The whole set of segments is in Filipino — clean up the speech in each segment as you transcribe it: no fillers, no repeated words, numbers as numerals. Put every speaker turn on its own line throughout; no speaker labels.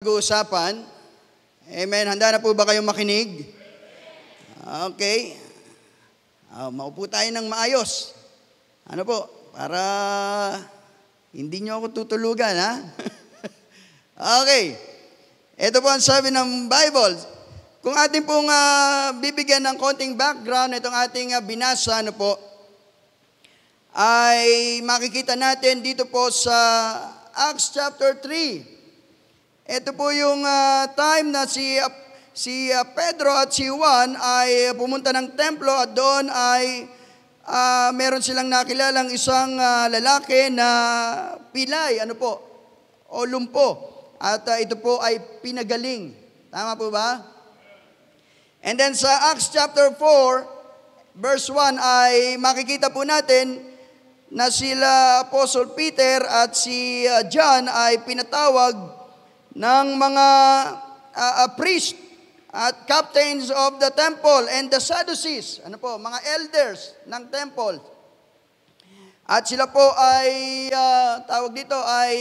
pag-uusapan. Amen. Handa na po ba kayong makinig? Okay. Maupo tayo ng maayos. Ano po? Para hindi nyo ako tutulugan, ha? Okay. Ito po ang sabi ng Bible. Kung ating pong bibigyan ng konting background, itong ating binasa, ano po, ay makikita natin dito po sa Acts chapter 3. Ito po yung time na si Pedro at si Juan ay pumunta ng templo at doon ay meron silang nakilalang isang lalaki na pilay, ano po, o lumpo. At ito po ay pinagaling. Tama po ba? And then sa Acts chapter 4, verse 1 ay makikita po natin na sila Apostle Peter at si John ay pinatawag ng mga priest at captains of the temple and the Sadducees, ano po, mga elders ng temple. At sila po ay, tawag dito, ay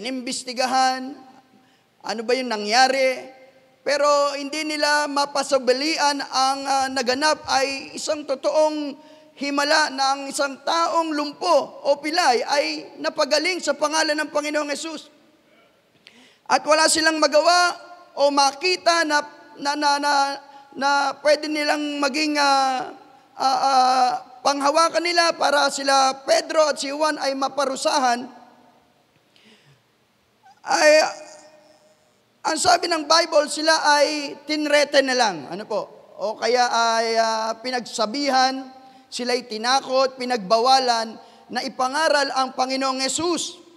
inimbestigahan, ano ba yung nangyari, pero hindi nila mapasabalian ang naganap ay isang totoong himala na ang isang taong lumpo o pilay ay napagaling sa pangalan ng Panginoong Hesus. At wala silang magawa o makita na pwede nilang maging panghawakan nila para sila Pedro at si Juan ay maparusahan. Ay, ang sabi ng Bible, sila ay tinrete na lang. Ano po? O kaya ay pinagsabihan, sila ay tinakot, pinagbawalan na ipangaral ang Panginoong Hesus.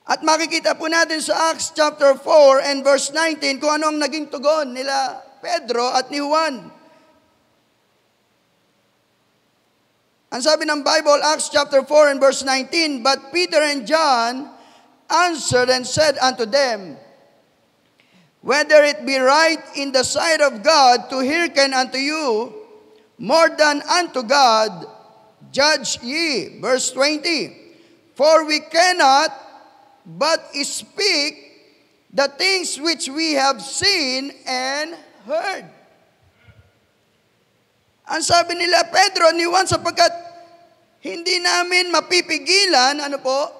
At makikita po natin sa Acts chapter 4 and verse 19 kung ano ang naging tugon nila Pedro at ni Juan. Ang sabi ng Bible, Acts chapter 4 and verse 19, "But Peter and John answered and said unto them, Whether it be right in the sight of God to hearken unto you more than unto God, judge ye." Verse 20, "For we cannot but speak the things which we have seen and heard." Ang sabi nila Pedro ni Juan, sapagkat hindi namin mapipigilan, ano po,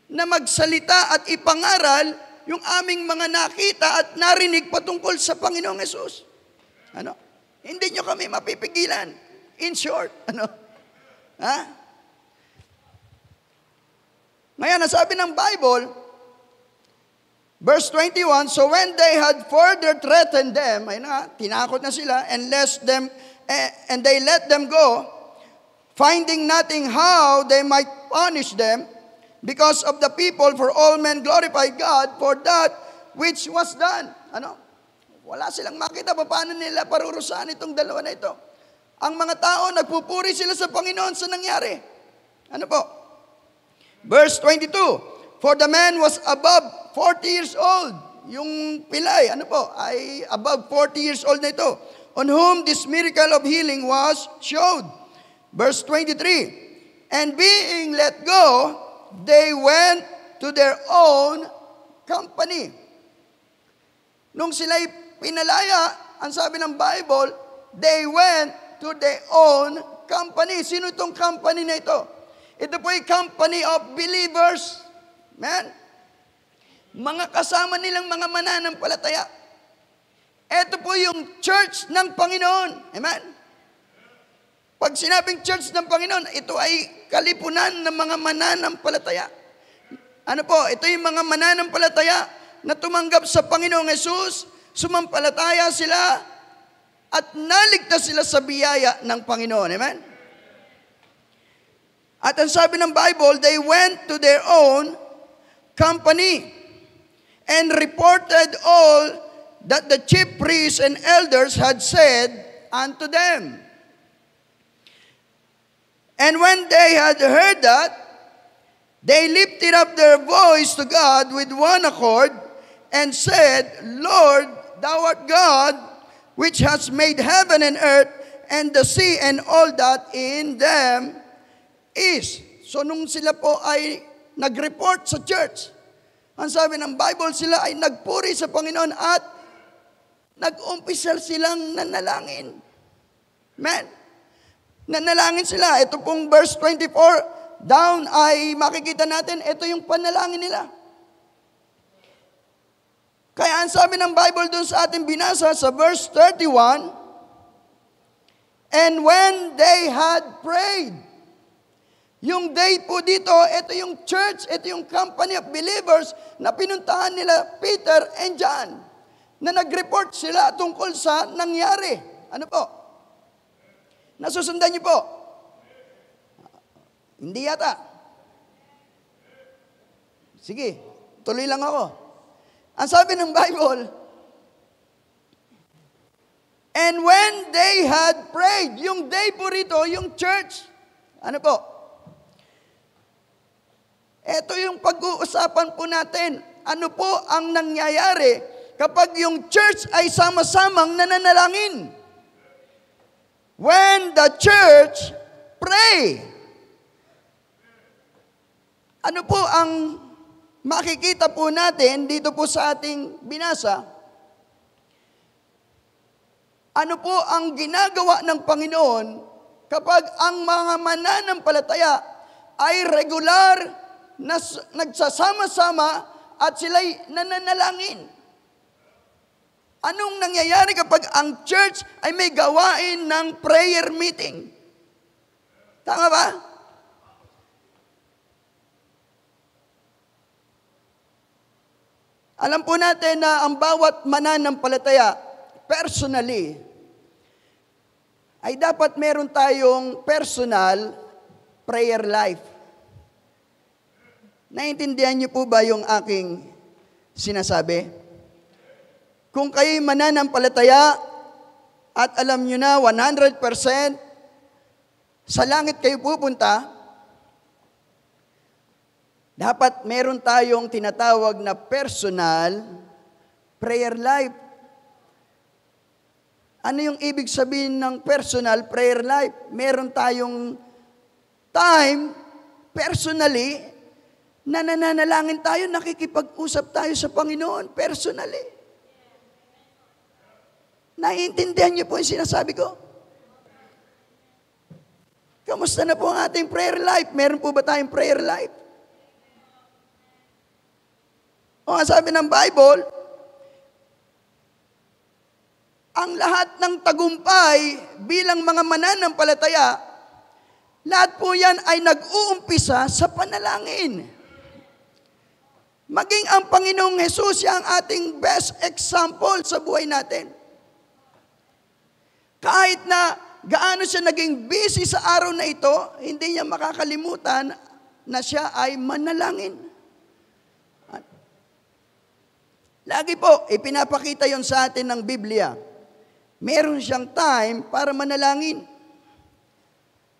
na magsalita at ipangaral yung aming mga nakita at narinig patungkol sa Panginoong Hesus. Ano? Hindi nyo kami mapipigilan. In short, ano? Ha? Ngayon, nasabi ng Bible, verse 21, "So when they had further threatened them," ay na, tinakot na sila, and they let them go, finding nothing how they might punish them, because of the people, for all men glorified God for that which was done. Ano? Wala silang makita paano nila parurusahan itong dalawa na ito. Ang mga tao, nagpupuri sila sa Panginoon sa nangyari. Ano po? Verse 22, "For the man was above 40 years old." Yung pilay, ano po, ay above 40 years old na ito. "On whom this miracle of healing was showed." Verse 23, "And being let go, they went to their own company." Nung sila'y pinalaya, ang sabi ng Bible, they went to their own company. Sino itong company na ito? Ito po ay company of believers. Man. Mga kasama nilang mga mananampalataya. Ito po yung church ng Panginoon. Amen. Pag sinabing church ng Panginoon, ito ay kalipunan ng mga mananampalataya. Ano po? Ito yung mga mananampalataya na tumanggap sa Panginoong Hesus, sumampalataya sila, at naligtas sila sa biyaya ng Panginoon. Amen? At ang sabi ng Bible, they went to their own company and reported all that the chief priests and elders had said unto them. And when they had heard that, they lifted up their voice to God with one accord and said, "Lord, thou art God, which hast made heaven and earth and the sea and all that in them is." So nung sila po ay nag-report sa church, Ang sabi ng Bible, sila ay nagpuri sa Panginoon at nag-umpisa silang nanalangin. Amen. Nanalangin sila. Ito pong verse 24, down ay makikita natin, ito yung panalangin nila. Kaya ang sabi ng Bible dun sa ating binasa sa verse 31, and when they had prayed, yung day po dito, ito yung church, ito yung company of believers na pinuntahan nila Peter and John, na nag-report sila tungkol sa nangyari. Ano po? Nasusundan niyo po? Hindi yata. Sige, tuloy lang ako. Ang sabi ng Bible, and when they had prayed, yung day po rito, yung church, ano po? Ito yung pag-uusapan po natin. Ano po ang nangyayari kapag yung church ay sama-samang nananalangin? When the church pray. Ano po ang makikita po natin dito po sa ating binasa? Ano po ang ginagawa ng Panginoon kapag ang mga mananampalataya ay regular na nagsasama-sama at sila'y nananalangin? Anong nangyayari kapag ang church ay may gawain ng prayer meeting? Tama ba? Alam po natin na ang bawat mananampalataya, personally, ay dapat meron tayong personal prayer life. Naintindihan niyo po ba yung aking sinasabi? Kung kayo'y mananampalataya at alam nyo na 100% sa langit kayo pupunta, dapat meron tayong tinatawag na personal prayer life. Ano yung ibig sabihin ng personal prayer life? Meron tayong time, personally, na nananalangin tayo, nakikipag-usap tayo sa Panginoon, personally. Naiintindihan niyo po yung sinasabi ko? Kamusta na po ang ating prayer life? Meron po ba tayong prayer life? O nga sabi ng Bible, ang lahat ng tagumpay bilang mga mananampalataya, lahat po yan ay nag-uumpisa sa panalangin. Maging ang Panginoong Hesus siya ang ating best example sa buhay natin. Kahit na gaano siya naging busy sa araw na ito, hindi niya makakalimutan na siya ay manalangin. Lagi po, ipinapakita yon sa atin ng Biblia. Meron siyang time para manalangin.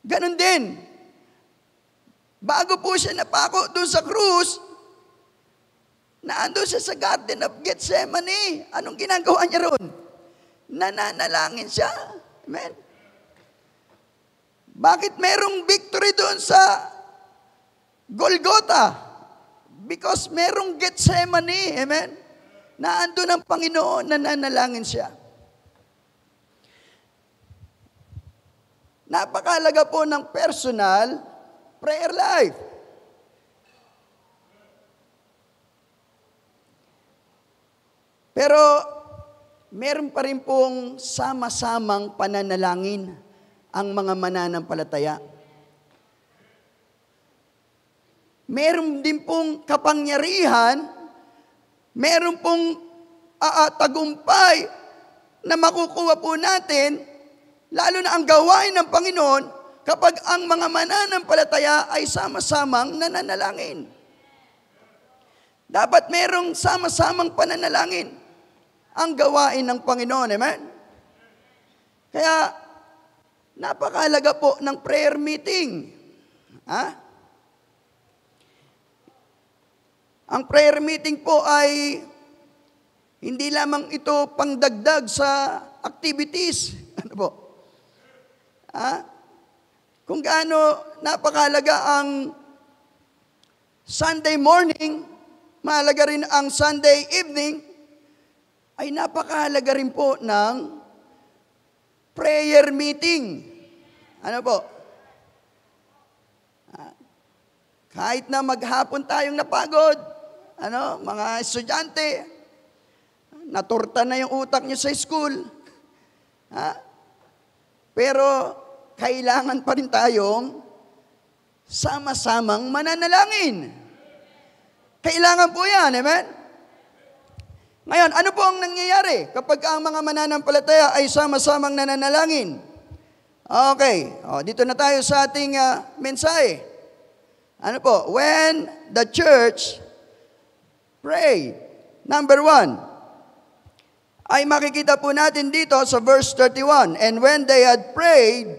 Ganon din. Bago po siya napako doon sa krus, naandun siya sa Garden of Gethsemane. Anong ginagawa niya ron? Nananalangin siya. Amen. Bakit merong victory doon sa Golgotha? Because merong Gethsemane. Amen. Naandun ang Panginoon, nananalangin siya. Napakalaga po ng personal prayer life. Pero meron pa rin pong sama-samang pananalangin ang mga mananampalataya. Meron din pong kapangyarihan, meron pong tagumpay na makukuha po natin, lalo na ang gawain ng Panginoon kapag ang mga mananampalataya ay sama-samang nananalangin. Dapat merong sama-samang pananalangin ang gawain ng Panginoon. Amen? Kaya, napakahalaga po ng prayer meeting. Ang prayer meeting po ay hindi lamang ito pangdagdag sa activities. Ano po? Kung gaano napakahalaga ang Sunday morning, mahalaga rin ang Sunday evening, ay napakahalaga rin po ng prayer meeting. Ano po? Kahit na maghapon tayong napagod, mga estudyante, naturta na yung utak nyo sa school. Pero kailangan pa rin tayong sama-samang mananalangin. Kailangan po yan, amen? Ngayon, ano po ang nangyayari kapag ang mga mananampalataya ay sama-samang nananalangin? Okay, dito na tayo sa ating mensahe. Ano po? When the church prayed. Number 1, ay makikita po natin dito sa verse 31. And when they had prayed,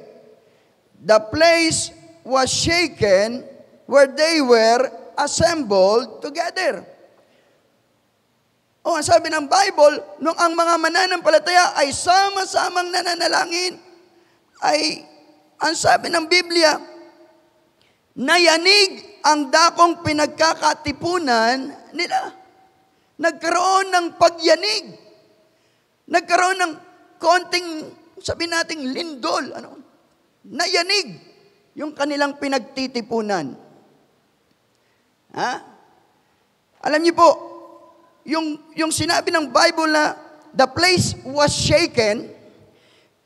the place was shaken where they were assembled together. Ang sabi ng Bible, nung ang mga mananampalataya ay sama-samang nananalangin, ay ang sabi ng Biblia, nayanig ang dakong pinagkakatipunan nila. Nagkaroon ng pagyanig. Nagkaroon ng konting, sabi nating lindol. Nayanig yung kanilang pinagtitipunan. Alam niyo po, yung sinabi ng Bible na the place was shaken,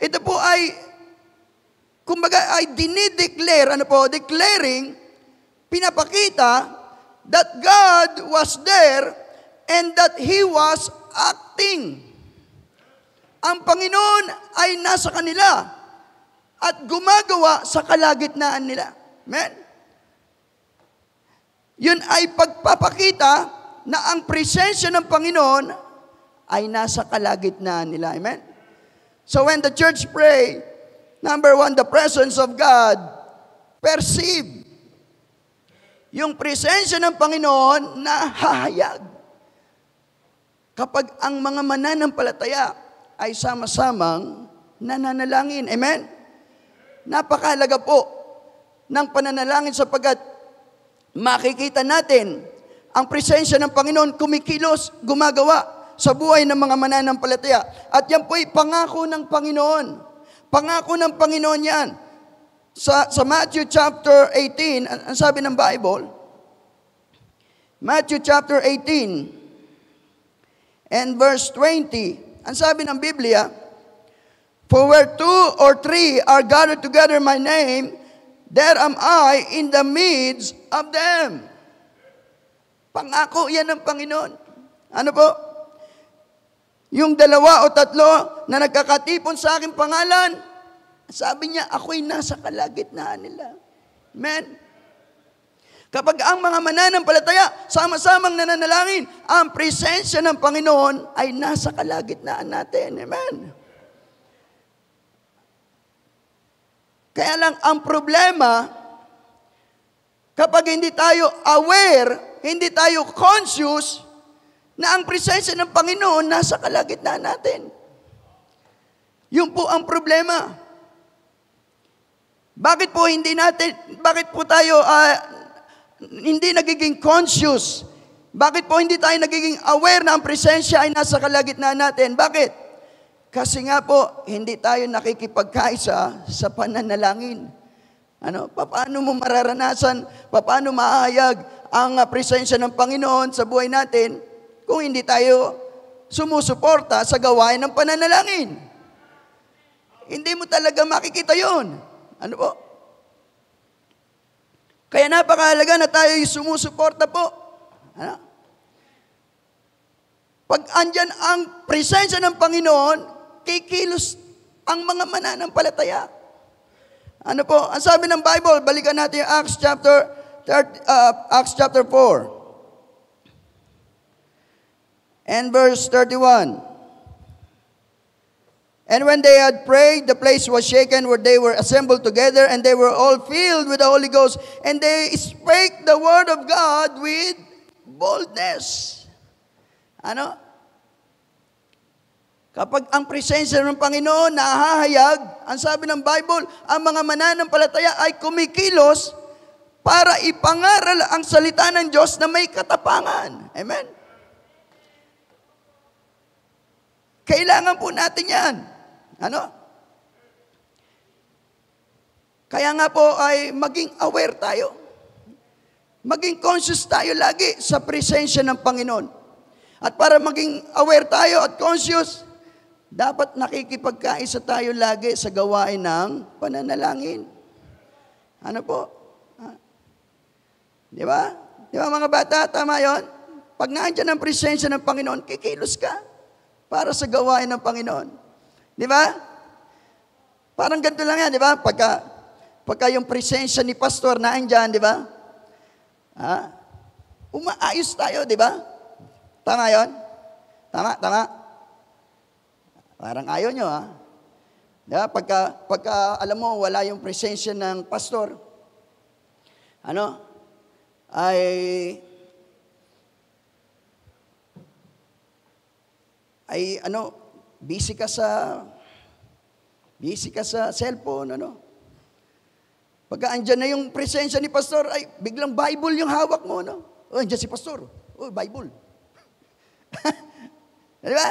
ito po ay kumbaga ay dinideclare, declaring, pinapakita that God was there and that He was acting. Ang Panginoon ay nasa kanila at gumagawa sa kalagitnaan nila. Amen? Yun ay pagpapakita na ang presensya ng Panginoon ay nasa kalagitnaan nila. Amen? So when the church pray, number 1, the presence of God, perceive. Yung presensya ng Panginoon na hahayag. Kapag ang mga mananampalataya ay sama-samang nananalangin. Amen? Napakahalaga po ng pananalangin sapagkat makikita natin ang presensya ng Panginoon kumikilos, gumagawa sa buhay ng mga mananampalataya. At yan po ay pangako ng Panginoon. Pangako ng Panginoon yan. Sa Matthew chapter 18, ang sabi ng Bible, Matthew chapter 18 and verse 20, ang sabi ng Biblia, for where 2 or 3 are gathered together in my name, there am I in the midst of them. Pangako yan ng Panginoon. Ano po? Yung 2 o 3 na nagkakatipon sa aking pangalan, sabi niya, ako'y nasa kalagitnaan nila. Amen? Kapag ang mga mananampalataya, sama-samang nananalangin, ang presensya ng Panginoon ay nasa kalagitnaan natin. Amen? Kaya lang, ang problema, kapag hindi tayo aware, hindi tayo conscious, na ang presensya ng Panginoon nasa kalagitnaan natin. Yun po ang problema. Bakit po tayo hindi nagiging conscious? Bakit po hindi tayo nagiging aware na ang presensya ay nasa kalagitnaan natin? Bakit? Kasi nga po, hindi tayo nakikipagkaisa sa pananalangin. Paano mo mararanasan, paano mahayag ang presensya ng Panginoon sa buhay natin kung hindi tayo sumusuporta sa gawain ng pananalangin? Hindi mo talaga makikita yun. Ano po? Kaya napakahalaga na tayo sumusuporta po. Pag andyan ang presensya ng Panginoon, kikilos ang mga mananampalataya. Ano po? Ang sabi ng Bible, balikan natin yung Acts chapter 4. And verse 31. And when they had prayed, the place was shaken where they were assembled together, and they were all filled with the Holy Ghost, and they spake the word of God with boldness. Kapag ang presensya ng Panginoon nahahayag, ang sabi ng Bible, ang mga mananampalataya ay kumikilos para ipangaral ang salita ng Diyos na may katapangan. Amen? Kailangan po natin yan. Ano? Kaya nga po ay maging aware tayo. Maging conscious tayo lagi sa presensya ng Panginoon. At para maging aware tayo at conscious, dapat nakikipagkaisa tayo lagi sa gawain ng pananalangin. Ano po? Di ba? Di ba mga bata? Tama yun? Pag nandiyan ang presensya ng Panginoon, kikilos ka para sa gawain ng Panginoon. Di ba? Parang ganito lang yan, di ba? Pagka yung presensya ni pastor nandiyan, di ba? Umaayos tayo, di ba? Tama yun? Tama? Parang ayaw nyo, ha? Diba? Pagka alam mo, wala yung presensya ng pastor, busy ka sa cellphone, Pagka andyan na yung presensya ni pastor, ay biglang Bible yung hawak mo, andyan si pastor. Bible. Di ba?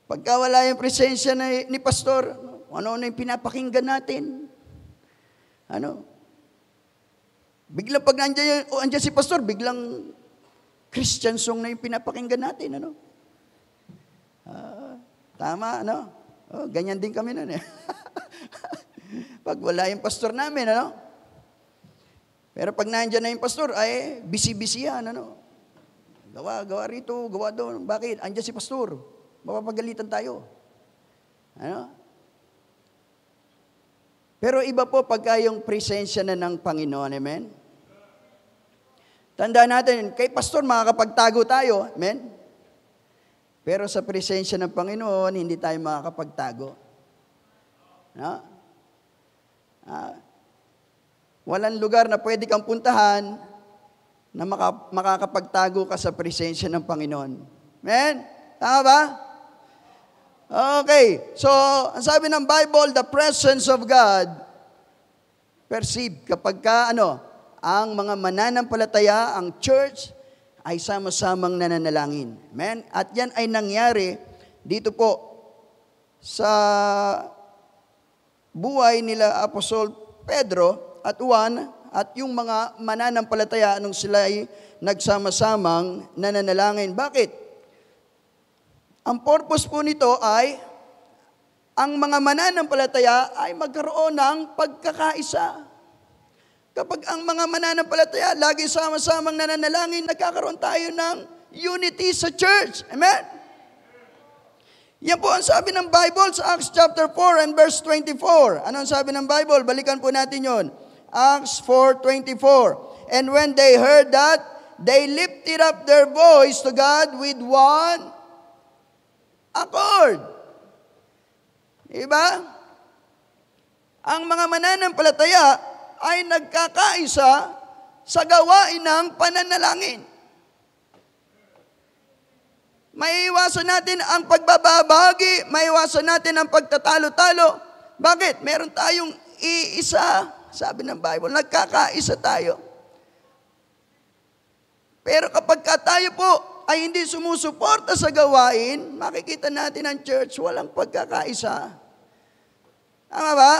Pagka wala yung presensya ni pastor, ano yung pinapakinggan natin? Biglang pag andyan si pastor, biglang Christian song na yung pinapakinggan natin, tama, ganyan din kami nun, Pag wala yung pastor namin, Pero pag nandiyan na yung pastor, ay busy-busy yan, Gawa rito, gawa doon. Bakit? Andiyan si pastor. Mapapagalitan tayo. Pero iba po pagka yung presensya na ng Panginoon. Amen? Tandaan natin, kay pastor makakapagtago tayo. Amen? Pero sa presensya ng Panginoon, hindi tayo makakapagtago. Walang lugar na pwede kang puntahan na makakapagtago ka sa presensya ng Panginoon. Amen? Tama ba? Okay. So, ang sabi ng Bible, the presence of God perceived kapag ang mga mananampalataya, ang church, ay sama-samang nananalangin. Amen? At yan ay nangyari dito po sa buhay nila Apostol Pedro at Juan at yung mga mananampalataya nung sila ay nagsama-samang nananalangin. Bakit? Ang purpose po nito ay ang mga mananampalataya ay magkaroon ng pagkakaisa. Kapag ang mga mananampalataya lagi sama-samang nananalangin, nagkakaroon tayo ng unity sa church. Amen? Yan po ang sabi ng Bible sa Acts chapter 4 and verse 24. Ano ang sabi ng Bible? Balikan po natin yon. Acts 4:24. And when they heard that, they lifted up their voice to God with one accord. Diba? Ang mga mananampalataya ay nagkakaisa sa gawain ng pananalangin. Maiiwasan natin ang pagbababagi, maiiwasan natin ang pagtatalo-talo. Bakit? Meron tayong iisa. Sabi ng Bible, nagkakaisa tayo. Pero kapag tayo po ay hindi sumusuporta sa gawain, makikita natin ang church walang pagkakaisa. Tama ba?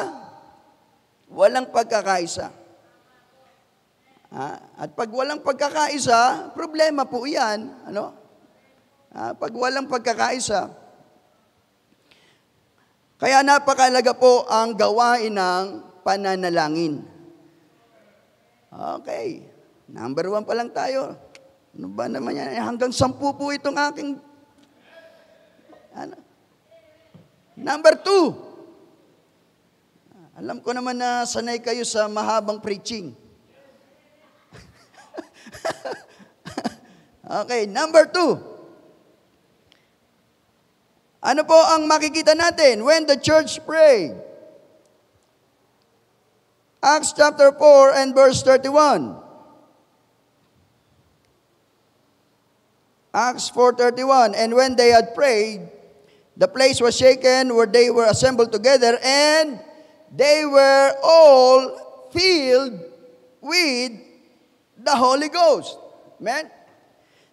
Walang pagkakaisa. At pag walang pagkakaisa, problema po yan. Pag walang pagkakaisa. Kaya napakalaga po ang gawain ng pananalangin. Okay. Number 1 pa lang tayo. Ano ba naman yan? Hanggang 10 po itong aking... Number 2. Alam ko naman na sanay kayo sa mahabang preaching. Okay, number 2. Ano po ang makikita natin? When the church prayed. Acts chapter 4 and verse 31. Acts 4:31. And when they had prayed, the place was shaken where they were assembled together, and they were all filled with the Holy Ghost. Amen?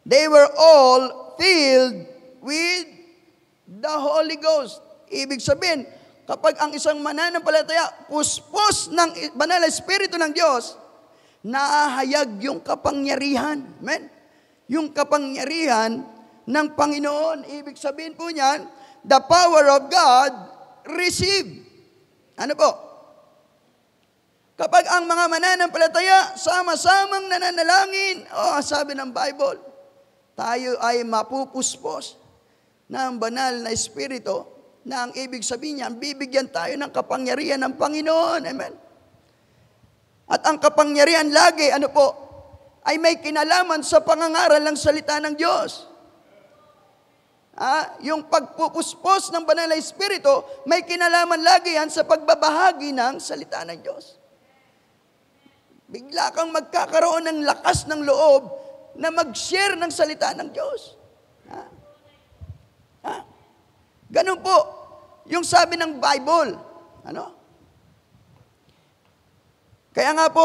They were all filled with the Holy Ghost. Ibig sabihin, kapag ang isang mananampalataya, puspos ng banal na Espiritu ng Diyos, naahayag yung kapangyarihan. Amen? Yung kapangyarihan ng Panginoon. Ibig sabihin po niyan, the power of God received. Ano po? Kapag ang mga mananampalataya, sama-samang nananalangin, sabi ng Bible, tayo ay mapupuspos ng banal na Espiritu, na ang ibig sabihin niya, bibigyan tayo ng kapangyarihan ng Panginoon. Amen? At ang kapangyarihan lagi, ano po, ay may kinalaman sa pangangaral ng salita ng Diyos. Yung pagpupuspos ng banal na Espiritu, may kinalaman lagi yan sa pagbabahagi ng salita ng Diyos. Bigla kang magkakaroon ng lakas ng loob na mag-share ng salita ng Diyos. Ganun po, yung sabi ng Bible. Ano? Kaya nga po,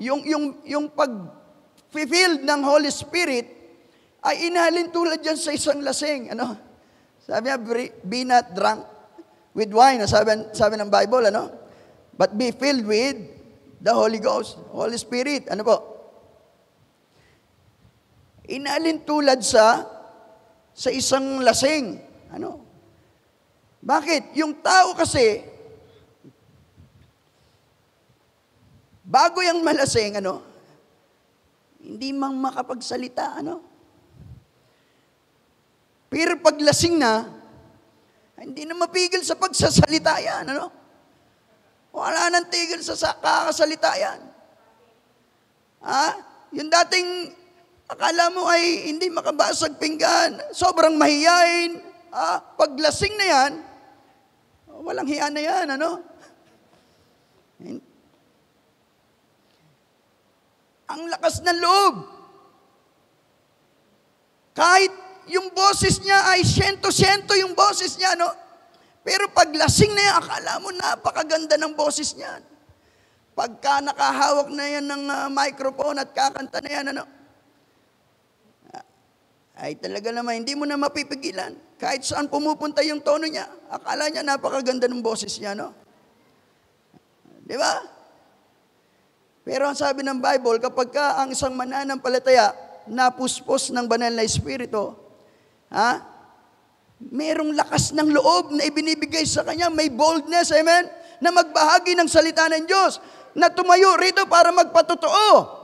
yung pag-filled ng Holy Spirit, ay inhalin tulad yan sa isang lasing. Ano? Sabi niya, be not drunk with wine. Sabi ng Bible, ano? But be filled with the Holy Ghost, Holy Spirit. Ano po? Inhalin tulad sa isang lasing. Ano? Bakit? Yung tao kasi, bago yung malasing, ano? Hindi mang makapagsalita, ano? Pero pag lasing na, hindi na mapigil sa pagsasalita yan, ano? Wala nang tigil sa kakasalita yan. Yung dating akala mo ay hindi makabasag pinggan, sobrang mahiyain, pag lasing na yan, walang hiya na yan, ano? Ang lakas ng loob. Kahit yung boses niya ay 100% yung boses niya, no? Pero pag lasing na yan, akala mo napakaganda ng boses niya. Pagka nakahawak na yan ng microphone at kakanta na yan, ano? Ay talaga naman, hindi mo na mapipigilan. Kahit saan pumupunta yung tono niya, akala niya napakaganda ng boses niya, no? Di ba? Pero ang sabi ng Bible, kapag ka ang isang mananampalataya napuspos ng banal na Espiritu, merong lakas ng loob na ibinibigay sa kanya, may boldness, amen, na magbahagi ng salita ng Diyos, na tumayo rito para magpatotoo.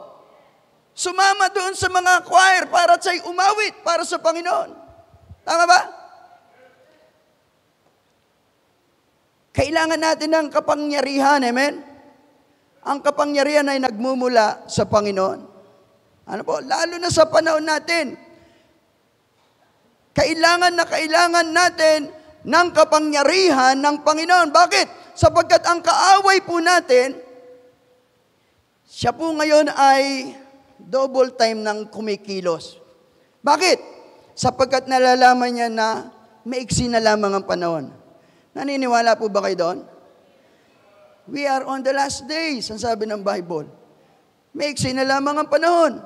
Sumama doon sa mga choir para siya'y umawit para sa Panginoon. Tama ba? Kailangan natin ng kapangyarihan, amen? Ang kapangyarihan ay nagmumula sa Panginoon. Ano po? Lalo na sa panahon natin, kailangan natin ng kapangyarihan ng Panginoon. Bakit? Sapagkat ang kaaway po natin, siya po ngayon ay double time ng kumikilos. Bakit? Sapagkat nalalaman niya na maiksi na lamang ang panahon. Naniniwala po ba kayo doon? We are on the last days, ang sabi ng Bible. Maiksi na lamang ang panahon.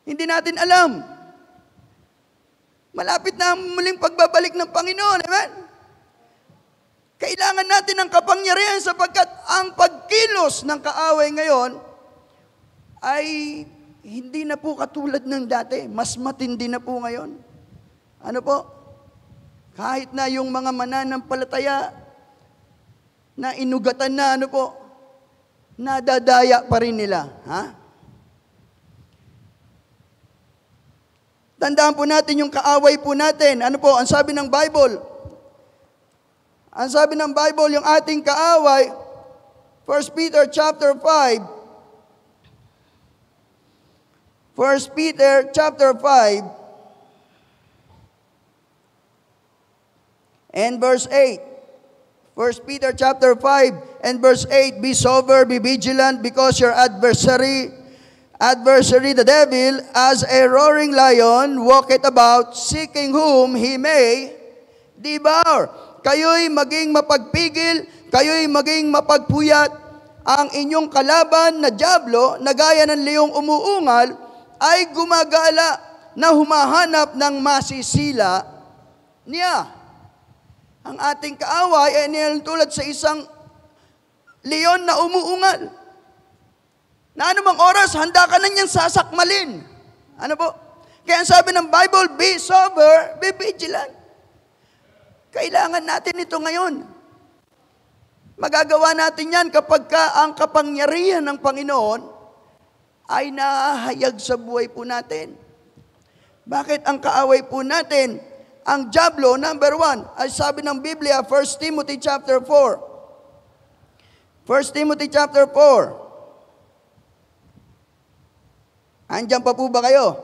Hindi natin alam. Malapit na ang muling pagbabalik ng Panginoon. Amen? Kailangan natin ng kapangyarihan sapagkat ang pagkilos ng kaaway ngayon ay hindi na po katulad ng dati. Mas matindi na po ngayon. Ano po? Kahit na yung mga mananampalataya na inugatan na, ano po, nadadaya pa rin nila. Tandaan po natin yung kaaway po natin. Ano po, ang sabi ng Bible? Ang sabi ng Bible, yung ating kaaway, 1 Peter chapter 5. 1 Peter chapter 5 and verse 8. 1 Peter chapter 5 and verse 8, be sober, be vigilant, because your adversary, the devil, as a roaring lion, walketh about, seeking whom he may devour. kayo'y maging mapagpigil, kayo'y maging mapagpuyat. Ang inyong kalaban na dyablo, na gaya ng leong umuungal, ay gumagala na humahanap ng masisila niya. Ang ating kaaway ay nilulad sa isang leon na umuungal. Na anumang oras, handa ka na niyang sasakmalin. Ano po? Kaya ang sabi ng Bible, be sober, be vigilant. Kailangan natin ito ngayon. Magagawa natin yan kapag ang kapangyarihan ng Panginoon ay nahahayag sa buhay po natin. Bakit ang kaaway po natin, ang dyablo, number 1, ay sabi ng Biblia, 1 Timothy chapter 4. 1 Timothy chapter 4. Andiyan pa po ba kayo?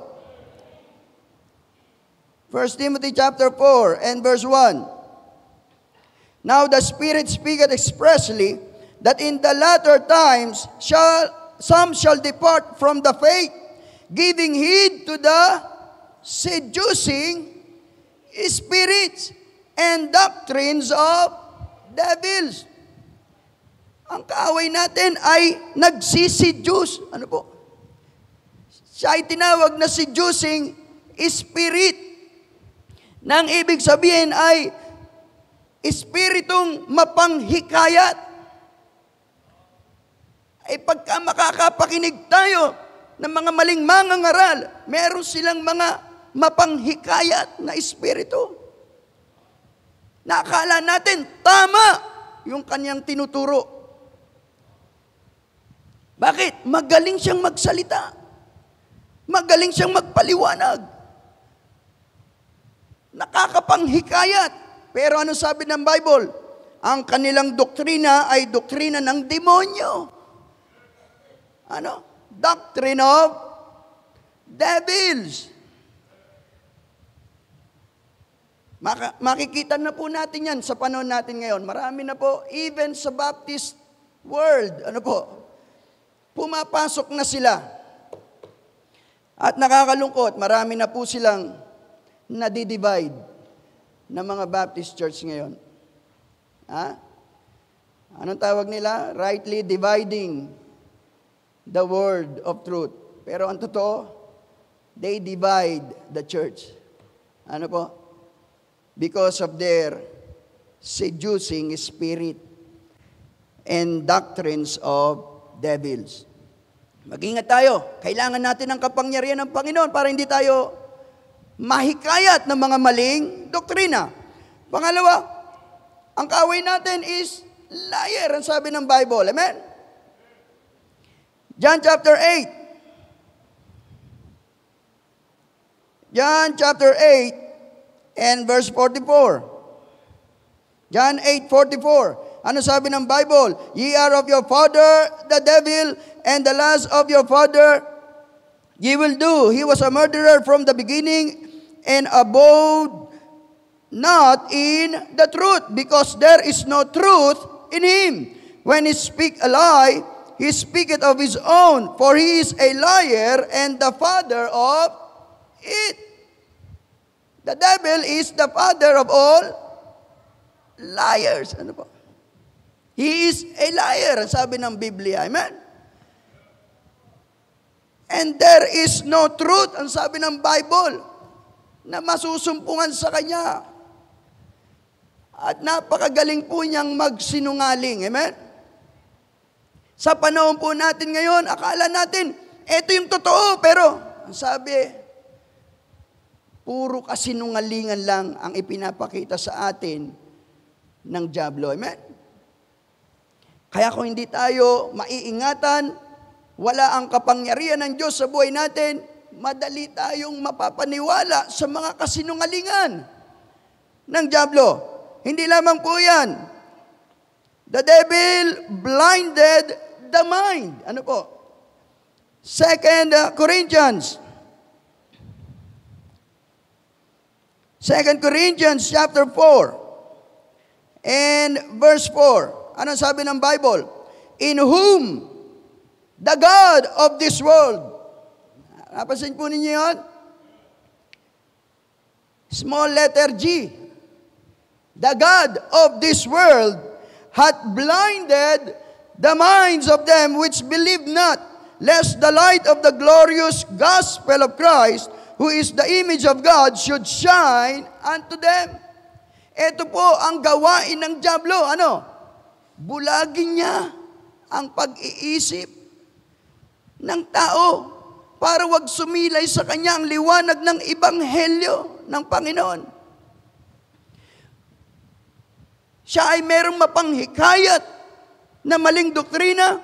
1 Timothy chapter 4 and verse 1. Now the Spirit speaketh expressly that in the latter times some shall depart from the faith, giving heed to the seducing spirits and doctrines of devils. Ang kaaway natin ay nagsiseduce. Ano po? Siya ay tinawag na seducing spirit. Nang ibig sabihin ay espiritong mapanghikayat. Ay pagka makakapakinig tayo ng mga maling mangangaral, meron silang mga mapanghikayat na espiritu. Nakakala natin, tama yung kanyang tinuturo. Bakit? Magaling siyang magsalita. Magaling siyang magpaliwanag. Nakakapanghikayat. Pero ano sabi ng Bible? Ang kanilang doktrina ay doktrina ng demonyo. Ano? Doctrine of devils. Makikita na po natin yan sa panahon natin ngayon. Marami na po, even sa Baptist world, ano po, pumapasok na sila. At nakakalungkot, marami na po silang nadidivide ng mga Baptist church ngayon. Ha? Anong tawag nila? Rightly dividing the word of truth. Pero ang totoo, they divide the church. Ano po? Because of their seducing spirit and doctrines of devils. Mag-ingat tayo. Kailangan natin ang kapangyarihan ng Panginoon para hindi tayo mahikayat ng mga maling doktrina. Pangalawa, ang kaaway natin is liar, ang sabi ng Bible. Amen? John chapter 8. John chapter 8 and verse 44. John 8:44. Ano sabi ng Bible? Ye are of your father, the devil, and the lust of your father ye will do. He was a murderer from the beginning, and abode not in the truth, because there is no truth in him. When he speak a lie, he speaketh of his own, for he is a liar and the father of it. The devil is the father of all liars. Ano po? He is a liar, sabi ng Biblia. Amen? And there is no truth, ang sabi ng Bible, na masusumpungan sa kanya. At napakagaling po niyang magsinungaling. Amen? Sa panahon po natin ngayon, akala natin, eto yung totoo, pero ang sabi, puro kasinungalingan lang ang ipinapakita sa atin ng dyablo. Amen? Kaya kung hindi tayo maiingatan, wala ang kapangyarihan ng Diyos sa buhay natin, madali tayong mapapaniwala sa mga kasinungalingan ng dyablo. Hindi lamang po yan. The devil blinded the mind. Ano po? 2 Corinthians. 2 Corinthians chapter 4 and verse 4. Ano sabi ng Bible? In whom the God of this world. Napasin po ninyo yun? Small letter G. The God of this world hath blinded the minds of them which believe not, lest the light of the glorious gospel of Christ, who is the image of God, should shine unto them. Ito po ang gawain ng dyablo. Ano? Bulagin niya ang pag-iisip ng tao para wag sumilay sa kanya ang liwanag ng ebanghelyo ng Panginoon. Siya ay merong mapanghikayat na maling doktrina.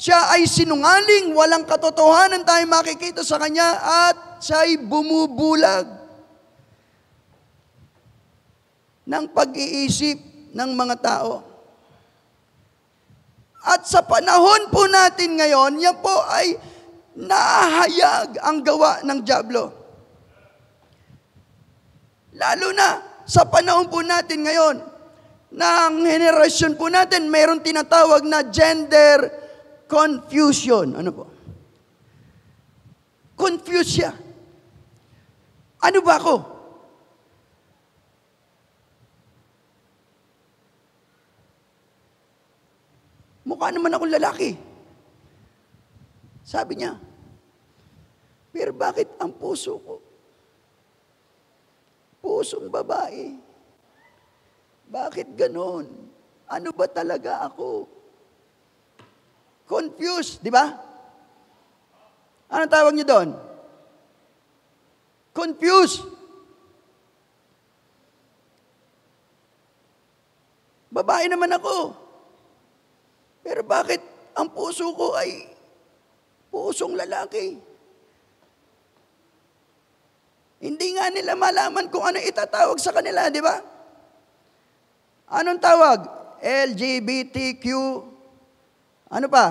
Siya ay sinungaling, walang katotohanan tayo makikita sa kanya at siya ay bumubulag ng pag-iisip ng mga tao. At sa panahon po natin ngayon, yan po ay nahayag ang gawa ng dyablo. Lalo na sa panahon po natin ngayon, ng henerasyon po natin, mayroon tinatawag na gender confusion. Ano po? Confused siya. Ano ba ako? Mukha naman akong lalaki. Sabi niya. Pero bakit ang puso ko? Pusong babae. Bakit ganon? Ano ba talaga ako? Confused, di ba? Anong tawag niyo doon? Confused. Babae naman ako. Pero bakit ang puso ko ay pusong lalaki? Hindi nga nila malaman kung ano itatawag sa kanila, di ba? Anong tawag? LGBTQ. Ano pa?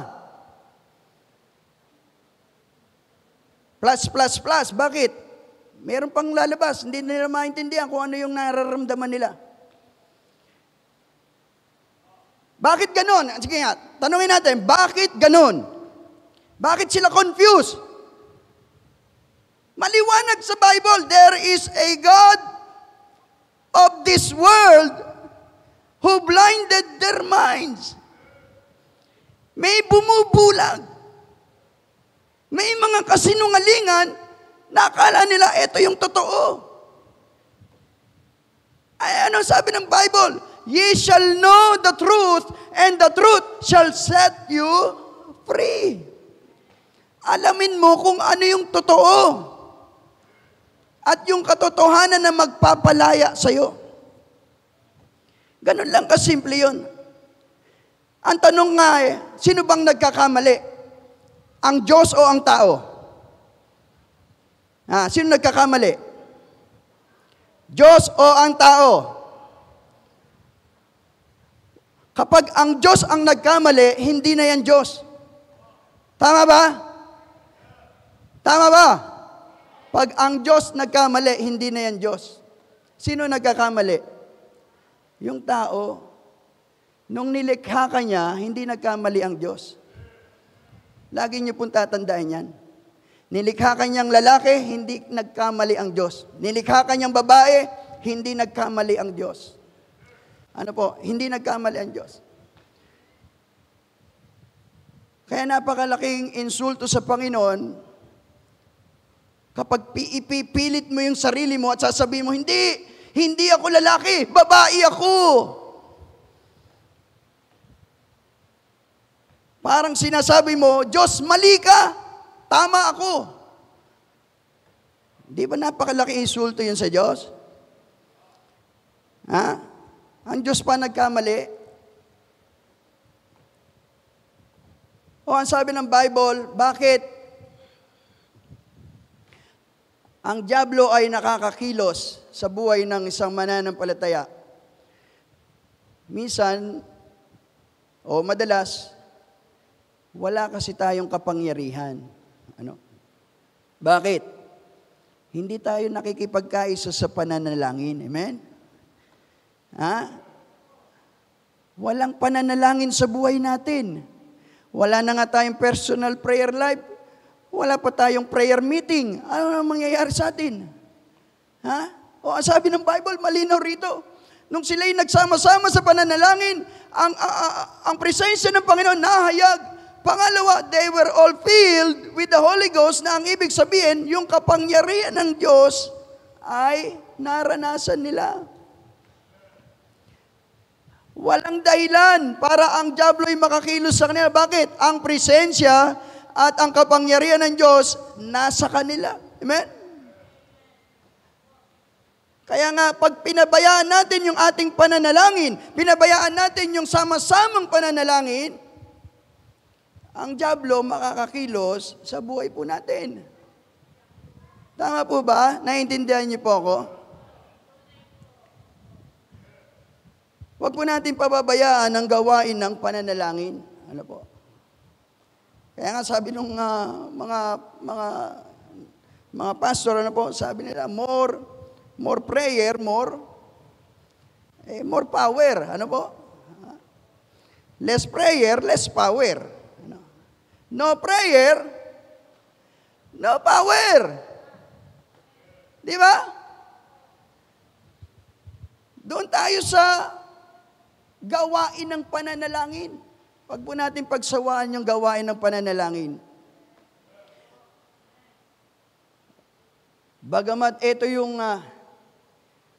Plus. Bakit? Meron pang lalabas. Hindi nila maintindihan kung ano yung nararamdaman nila. Bakit ganon? Sige nga, tanungin natin, bakit ganon? Bakit sila confused? Maliwanag sa Bible, there is a God of this world who blinded their minds. May bumubulag. May mga kasinungalingan na akala nila ito yung totoo. Ay, ano sabi ng Bible? Ye shall know the truth, and the truth shall set you free. Alamin mo kung ano yung totoo. At yung katotohanan na magpapalaya sa'yo. Ganun lang kasimple yun. Ang tanong nga sino bang nagkakamali? Ang Diyos o ang tao? Sino nagkakamali? Diyos o ang tao? Kapag ang Diyos ang nagkamali, hindi na yan Diyos. Tama ba? Tama ba? Pag ang Diyos nagkamali, hindi na yan Diyos. Sino nagkakamali? Yung tao. Nung nilikha ka niya, hindi nagkamali ang Diyos. Lagi niyo pong tatandaan yan. Nilikha ka niyang lalaki, hindi nagkamali ang Diyos. Nilikha ka niyang babae, hindi nagkamali ang Diyos. Ano po? Hindi nagkamali ang Diyos. Kaya napakalaking insulto sa Panginoon kapag ipipilit mo yung sarili mo at sasabihin mo, hindi ako lalaki, babae ako. Parang sinasabi mo, Diyos, mali ka, tama ako. Di ba napakalaking insulto yun sa Diyos? Ang Diyos pa nagkamali. O ang sabi ng Bible, bakit ang dyablo ay nakakakilos sa buhay ng isang mananampalataya? Minsan, o madalas, wala kasi tayong kapangyarihan. Ano? Bakit? Hindi tayo nakikipagkaisa sa pananalangin. Amen? Walang pananalangin sa buhay natin. Wala na nga tayong personal prayer life. Wala pa tayong prayer meeting. Ano na mangyayari sa atin? O ang sabi ng Bible, malinaw rito. nung sila'y nagsama-sama sa pananalangin, ang presensya ng Panginoon nahayag. Pangalawa, they were all filled with the Holy Ghost, na ang ibig sabihin, yung kapangyarihan ng Diyos ay naranasan nila. Walang dahilan para ang diablo'y makakilos sa kanila. Bakit? Ang presensya at ang kapangyarihan ng Diyos nasa kanila. Amen? Kaya nga, pag pinabayaan natin yung ating pananalangin, pinabayaan natin yung sama-samang pananalangin, ang diablo makakakilos sa buhay po natin. Tama po ba? Naiintindihan niyo po ako? Huwag po natin pababayaan ang gawain ng pananalangin. Ano po? Kaya nga sabi nung mga pastor, ano po, sabi nila, more prayer, more power. Ano po? Less prayer, less power. No prayer, no power. Di ba? Doon tayo sa gawain ng pananalangin. Pag po natin pagsawaan yung gawain ng pananalangin. Bagamat ito yung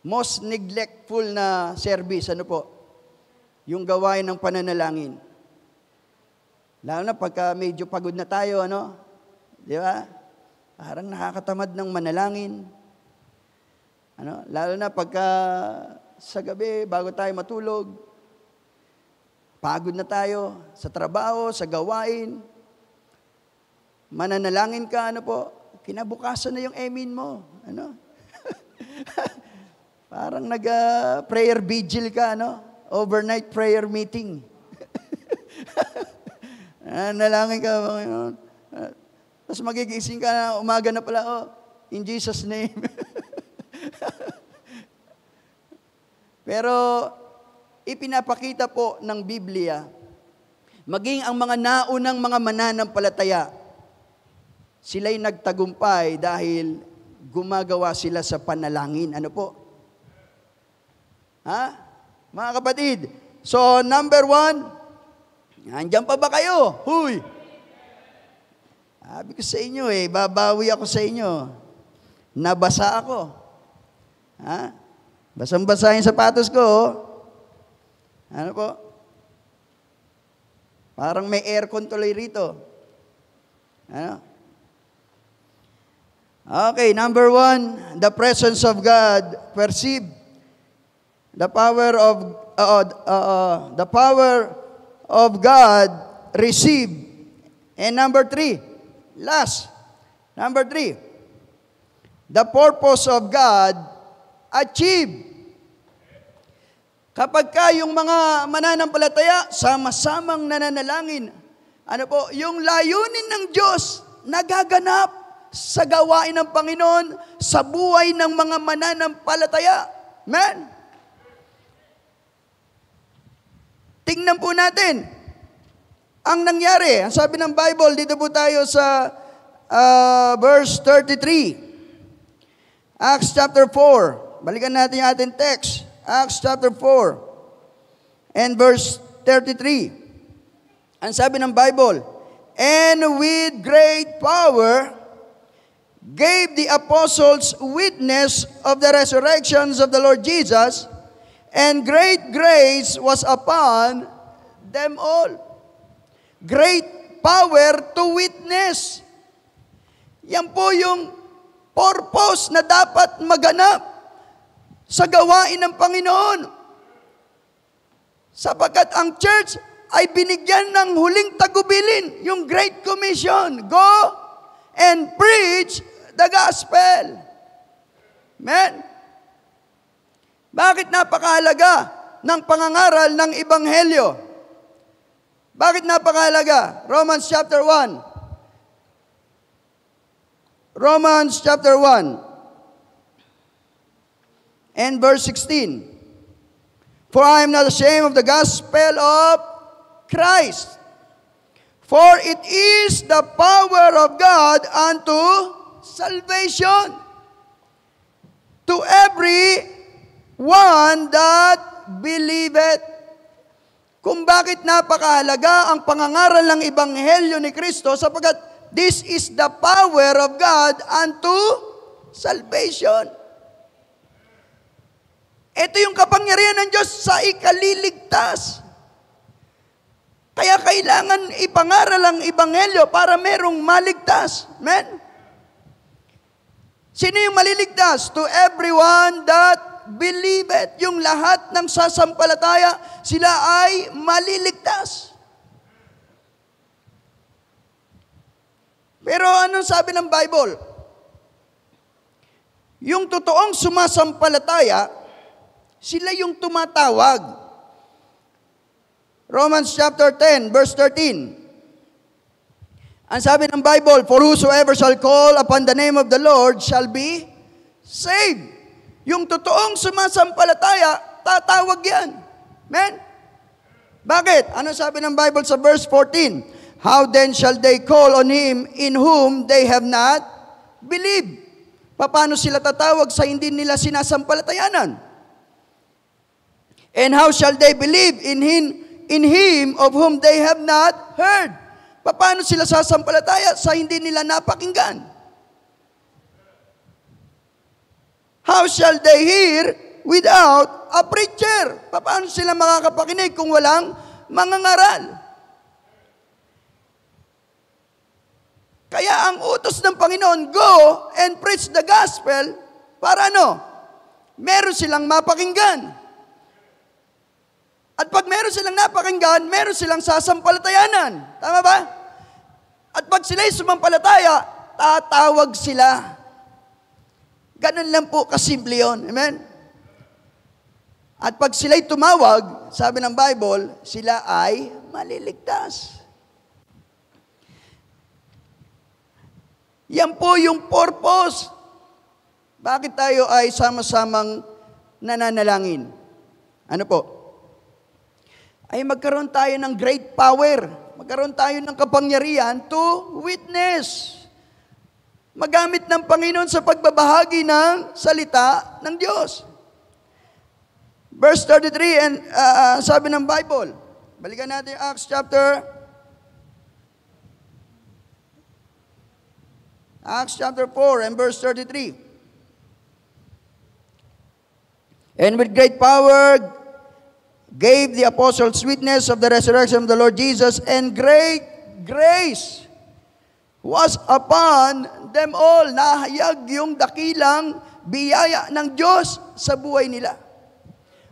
most neglectful na service, ano po? Yung gawain ng pananalangin. Lalo na pagka medyo pagod na tayo, ano? Di ba? Parang nakakatamad ng manalangin. Ano? Lalo na pagka sa gabi, bago tayo matulog, pagod na tayo sa trabaho, sa gawain. Mananalangin ka, ano po? Kinabukasan na yung amen mo. Ano? Parang nag-prayer vigil ka, ano? Overnight prayer meeting. Nalangin ka, Panginoon. Tapos magigising ka na, umaga na pala, in Jesus' name. Pero, ipinapakita po ng Biblia, maging ang mga naunang mga mananampalataya, sila'y nagtagumpay dahil gumagawa sila sa panalangin. Ano po? Ha? Mga kapatid, so number 1, andyan pa ba kayo? Huy! Sabi ko sa inyo babawi ako sa inyo. Nabasa ako. Ha? Basang-basa yung sapatos ko. Ano po? Parang may aircon tuloy rito. Ano? Okay, number 1, the presence of God. Perceive the power of God, receive. And number 3, number 3, the purpose of God, achieve. Kapag yung mga mananampalataya, sama-samang nananalangin, ano po, yung layunin ng Diyos, nagaganap sa gawain ng Panginoon, sa buhay ng mga mananampalataya. Amen? Tingnan po natin ang nangyari. Ang sabi ng Bible, dito po tayo sa verse 33. Acts chapter 4. Balikan natin yung ating text. Acts chapter 4 and verse 33. Ang sabi ng Bible, and with great power gave the apostles witness of the resurrections of the Lord Jesus, and great grace was upon them all. Great power to witness. Yan po yung purpose na dapat maganap sa gawain ng Panginoon. Sapagkat ang church ay binigyan ng huling tagubilin, yung Great Commission. Go and preach the gospel. Amen? Bakit napakahalaga ng pangangaral ng Ebanghelyo? Bakit napakahalaga? Romans chapter 1. Romans chapter 1 and verse 16. For I am not ashamed of the gospel of Christ, for it is the power of God unto salvation to every one that believeth. Kung bakit napakahalaga ang pangangaral ng Ebanghelyo ni Kristo, sapagkat this is the power of God unto salvation. Ito yung kapangyarihan ng Diyos sa ikaliligtas. Kaya kailangan ipangaral ang Ebanghelyo para merong maligtas. Amen? Sino yung maliligtas? To everyone that believeth. Yung lahat ng sasampalataya, sila ay maliligtas. Pero anong sabi ng Bible? Yung totoong sumasampalataya, sila yung tumatawag. Romans chapter 10, verse 13. Ang sabi ng Bible, for whosoever shall call upon the name of the Lord shall be saved. Yung totoong sumasampalataya, tatawag yan. Amen? Bakit? Ano sabi ng Bible sa verse 14? How then shall they call on Him in whom they have not believed? Paano sila tatawag sa hindi nila sinasampalatayanan? And how shall they believe in Him of whom they have not heard? Paano sila sasampalataya sa hindi nila napakinggan? How shall they hear without a preacher? Paano sila makakapakinig kung walang mangangaral? Kaya ang utos ng Panginoon, go and preach the gospel, para ano? Meron silang mapakinggan. At pag meron silang napakinggan, meron silang sasampalatayanan. Tama ba? At pag sila'y sumampalataya, tatawag sila. Ganun lang po kasimple yun. Amen? At pag sila'y tumawag, sabi ng Bible, sila ay maliligtas. Yan po yung purpose. Bakit tayo ay sama-samang nananalangin? Ano po? Ay magkaroon tayo ng great power. Magkaroon tayo ng kapangyarihan to witness. Magamit ng Panginoon sa pagbabahagi ng salita ng Diyos. Verse 33, and sabi ng Bible, balikan natin Acts chapter 4 and verse 33. And with great power gave the apostles witness of the resurrection of the Lord Jesus, and great grace was upon them all. Nahayag yung dakilang biyaya ng Diyos sa buhay nila.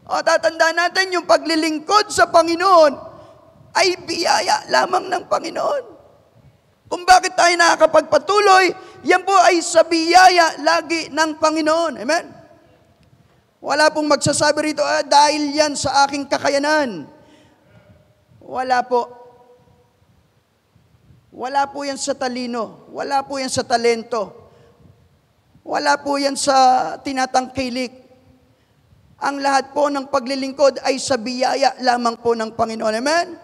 O tatandaan natin yung paglilingkod sa Panginoon ay biyaya lamang ng Panginoon. Kung bakit tayo nakakapagpatuloy, yan po ay sa biyaya lagi ng Panginoon. Amen? Wala pong magsasabi rito, dahil yan sa aking kakayanan. Wala po. Wala po yan sa talino. Wala po yan sa talento. Wala po yan sa tinatangkilik. Ang lahat po ng paglilingkod ay sa biyaya lamang po ng Panginoon. Amen?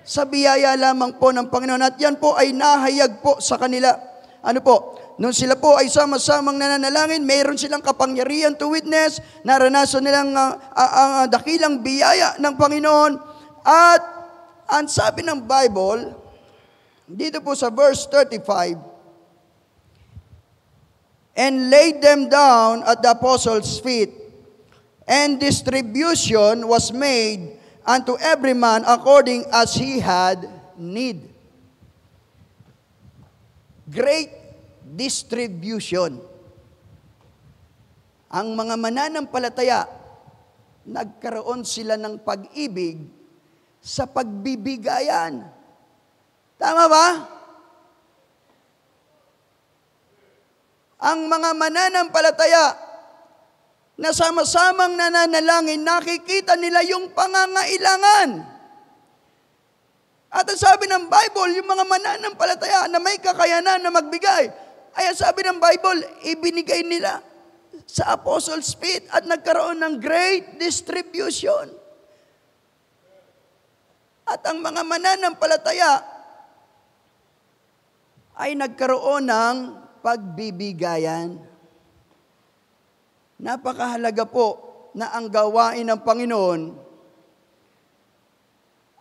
Sa biyaya lamang po ng Panginoon. At yan po ay nahayag po sa kanila. Ano po? Nung sila po ay sama-samang nananalangin, mayroon silang kapangyarihan to witness, naranasan nilang dakilang biyaya ng Panginoon. At ang sabi ng Bible, dito po sa verse 35, and laid them down at the apostles' feet, and distribution was made unto every man according as he had need. Great distribution. Ang mga mananampalataya, nagkaroon sila ng pag-ibig sa pagbibigayan. Tama ba? Ang mga mananampalataya na sama-samang nananalangin, nakikita nila yung pangangailangan. At ang sabi ng Bible, yung mga mananampalataya na may kakayanan na magbigay, ay ang sabi ng Bible, ibinigay nila sa apostles' feet at nagkaroon ng great distribution. At ang mga mananampalataya ay nagkaroon ng pagbibigayan. Napakahalaga po na ang gawain ng Panginoon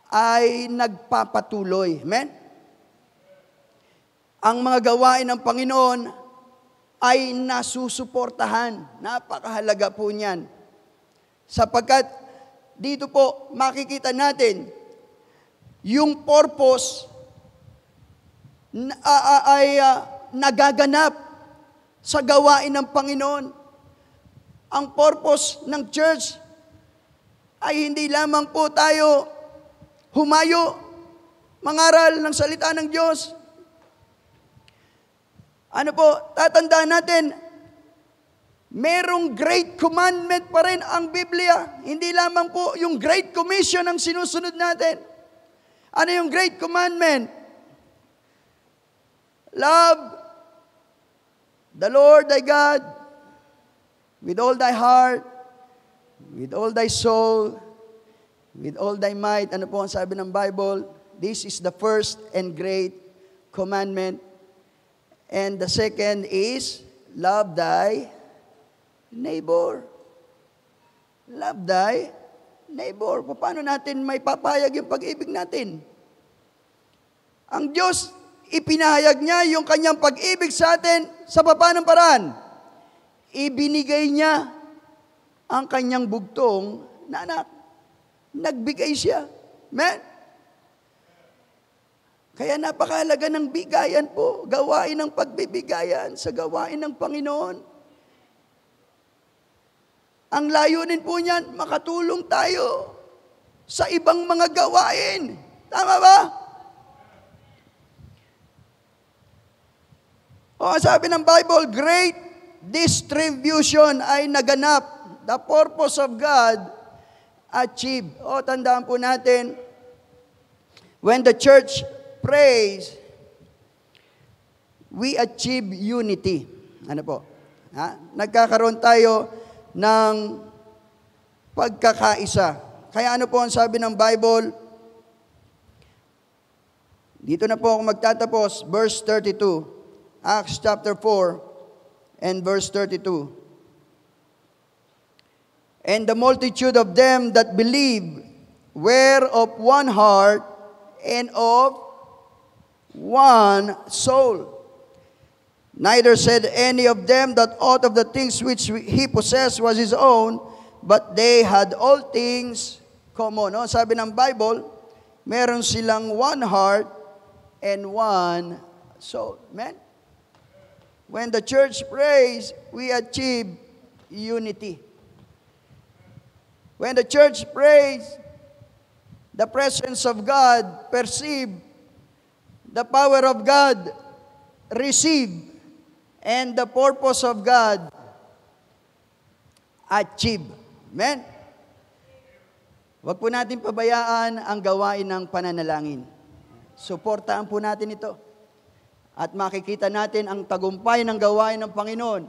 ay nagpapatuloy. Amen? Ang mga gawain ng Panginoon ay nasusuportahan. Napakahalaga po niyan. Sapagkat dito po makikita natin yung purpose ay nagaganap sa gawain ng Panginoon. Ang purpose ng church ay hindi lamang po tayo humayo, mangaral ng salita ng Diyos. Ano po, tatandaan natin, merong great commandment pa rin ang Biblia. Hindi lamang po yung Great Commission ang sinusunod natin. Ano yung Great Commandment? Love the Lord thy God with all thy heart, with all thy soul, with all thy might. Ano po ang sabi ng Bible? This is the first and great commandment. And the second is, love thy neighbor. Love thy neighbor. Paano natin may papayag yung pag-ibig natin? Ang Diyos, ipinahayag niya yung kanyang pag-ibig sa atin sa paanong paraan? Ibinigay niya ang kanyang bugtong na anak. Nagbigay siya. Amen? Kaya napakahalaga ng bigayan po, gawain ng pagbibigayan sa gawain ng Panginoon. Ang layunin po niyan, makatulong tayo sa ibang mga gawain. Tama ba? O sabi ng Bible, great distribution ay naganap. The purpose of God achieved. O tandaan po natin, when the church prays, we achieve unity. Ano po? Nagkakaroon tayo ng pagkakaisa. Kaya ano po ang sabi ng Bible? Dito na po ako magtatapos, verse 32. Acts chapter 4 and verse 32. And the multitude of them that believed were of one heart and of one soul. Neither said any of them that aught of the things which he possessed was his own, but they had all things common. No? Sabi ng Bible, meron silang one heart and one soul. Amen? When the church prays, we achieve unity. When the church prays, the presence of God perceive, the power of God receive, and the purpose of God achieve. Amen? Huwag po natin pabayaan ang gawain ng pananalangin. Suportahan po natin ito. At makikita natin ang tagumpay ng gawain ng Panginoon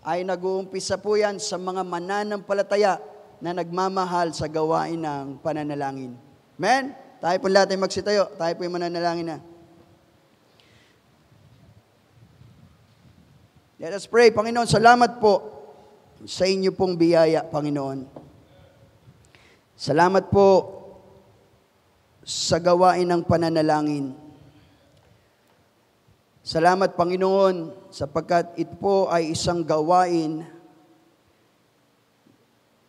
ay nag-uumpisa po yan sa mga mananampalataya na nagmamahal sa gawain ng pananalangin. Amen? Tayo po lahat ay magsitayo. Tayo po yung mananalangin na. Let us pray. Panginoon, salamat po sa inyo pong biyaya, Panginoon. Salamat po sa gawain ng pananalangin. Salamat, Panginoon, sapagkat ito po ay isang gawain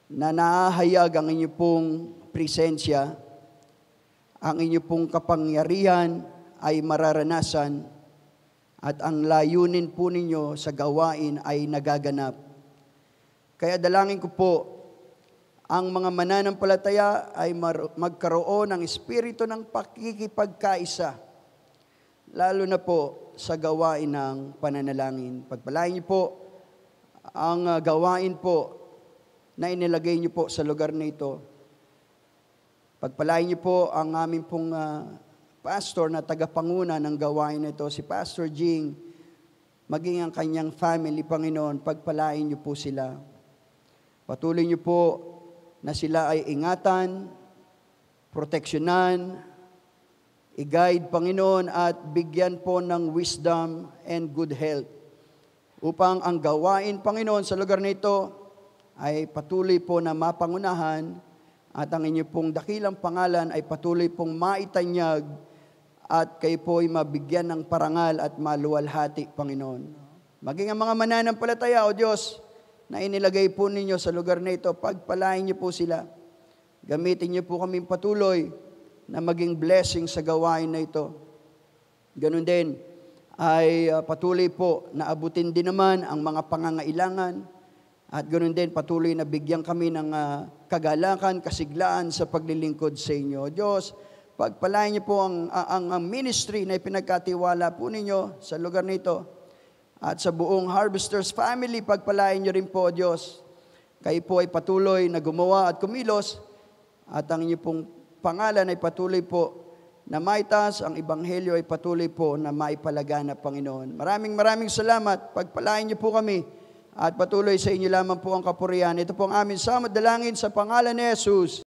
na nahahayag ang inyo pong presensya, ang inyo pong kapangyarihan ay mararanasan, at ang layunin po ninyo sa gawain ay nagaganap. Kaya dalangin ko po, ang mga mananampalataya ay magkaroon ng espiritu ng pakikipagkaisa, lalo na po sa gawain ng pananalangin. Pagpalain niyo po ang gawain po na inilagay niyo po sa lugar na ito. Pagpalain niyo po ang aming pong pastor na tagapanguna ng gawain na ito, si Pastor Jing, maging ang kanyang family, Panginoon, pagpalain niyo po sila. Patuloy niyo po na sila ay ingatan, proteksyonan, i-guide, Panginoon, at bigyan po ng wisdom and good health upang ang gawain, Panginoon, sa lugar na ito ay patuloy po na mapangunahan at ang inyo pong dakilang pangalan ay patuloy pong maitanyag at kayo po ay mabigyan ng parangal at maluwalhati, Panginoon. Maging ang mga mananampalataya, O Diyos, na inilagay po ninyo sa lugar na ito, pagpalain niyo po sila. Gamitin niyo po kaming patuloy na maging blessing sa gawain na ito. Ganun din ay patuloy po na abutin din naman ang mga pangangailangan at ganun din patuloy na bigyan kami ng kagalakan, kasiglaan sa paglilingkod sa inyo. Diyos, pagpalain niyo po ang ministry na ipinagkatiwala po ninyo sa lugar nito. At sa buong Harvesters family, pagpalain niyo rin po, Diyos. Kayo po ay patuloy na gumawa at kumilos at ang inyo pong pangalan ay patuloy po na maitas, ang ebanghelyo ay patuloy po na maipalaganap, Panginoon. Maraming salamat. Pagpalain niyo po kami at patuloy sa inyo lamang po ang kapurihan. Ito po ang aming samad dalangin sa pangalan ni Jesus.